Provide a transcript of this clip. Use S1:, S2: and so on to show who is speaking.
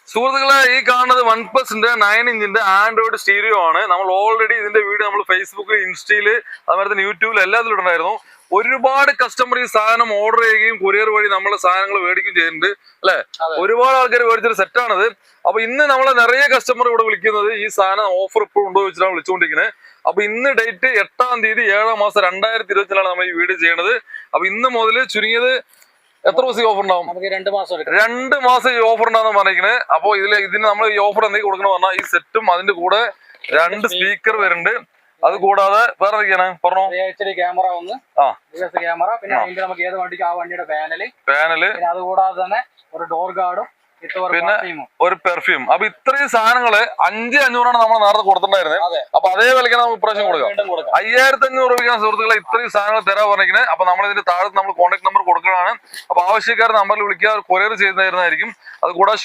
S1: സുഹൃത്തുക്കളെ, ഈ കാണുന്നത് OnePlusന്റെ 9 ഇഞ്ചിന്റെ ആൻഡ്രോയിഡ് സ്റ്റീരിയോ ആണ്. നമ്മൾ ഓൾറെഡി ഇതിന്റെ വീഡിയോ നമ്മൾ ഫേസ്ബുക്കിൽ, ഇൻസ്റ്റയില്, അതുപോലെ തന്നെ യൂട്യൂബിൽ എല്ലാത്തിലും ഉണ്ടായിരുന്നു. ഒരുപാട് കസ്റ്റമർ ഈ സാധനം ഓർഡർ ചെയ്യുകയും കൊറിയർ വഴി നമ്മളെ സാധനങ്ങൾ മേടിക്കുകയും ചെയ്യുന്നുണ്ട് അല്ലെ. ഒരുപാട് ആൾക്കാർ മേടിച്ചൊരു സെറ്റാണിത്. അപ്പൊ ഇന്ന് നമ്മളെ നിറയെ കസ്റ്റമർ ഇവിടെ വിളിക്കുന്നത് ഈ സാധനം ഓഫർ ഇപ്പോൾ ഉണ്ടോ വെച്ചിട്ടാണ് വിളിച്ചുകൊണ്ടിരിക്കുന്നത്. അപ്പൊ ഇന്ന് ഡേറ്റ് 8-ാം തീയതി 7-ാം മാസം 2024 നമ്മൾ ഈ വീഡിയോ ചെയ്യണത്. അപ്പൊ ഇന്ന് മുതൽ ചുരുങ്ങിയത് എത്ര ദിവസം ഓഫർ ഉണ്ടാവും? 2 മാസം ഈ ഓഫർ ഉണ്ടാകുന്ന പറഞ്ഞിരിക്കുന്നത്. അപ്പൊ ഇതിന് നമ്മൾ ഈ ഓഫർ എന്തെങ്കിലും കൊടുക്കണം പറഞ്ഞാൽ ഈ സെറ്റും അതിന്റെ കൂടെ 2 സ്പീക്കർ വരുന്നുണ്ട്. അത് കൂടാതെ വേറെ എന്തൊക്കെയാണ് പറഞ്ഞോ?
S2: ക്യാമറ ഒന്ന്, ക്യാമറ, പിന്നെ നമുക്ക് ഏത് വണ്ടിക്ക് ആ വണ്ടിയുടെ പാനല്, അത് കൂടാതെ തന്നെ ഒരു ഡോർ ഗാർഡും
S1: പിന്നെ ഒരു പെർഫ്യൂം. അപ്പൊ ഇത്രയും സാധനങ്ങള് 5,500 നമ്മൾ നേരത്തെ കൊടുത്തിട്ടുണ്ടായിരുന്നത്. അപ്പൊ അതേ വിലക്കാണ് നമുക്ക് ഇപ്രാവശ്യം കൊടുക്കാം. 5,500 രൂപയ്ക്കാണ് സുഹൃത്തുക്കളെ ഇത്രയും സാധനങ്ങൾ തരാൻ പറഞ്ഞിരിക്കുന്നത്. അപ്പൊ നമ്മൾ ഇതിന്റെ താഴത്ത് നമ്മൾ കോൺടാക്ട് നമ്പർ കൊടുക്കുന്നതാണ്. അപ്പൊ ആവശ്യക്കാർ നമ്പറിൽ വിളിക്കുക, കൊറിയർ ചെയ്യുന്നതായിരിക്കും. അത് കൂടാതെ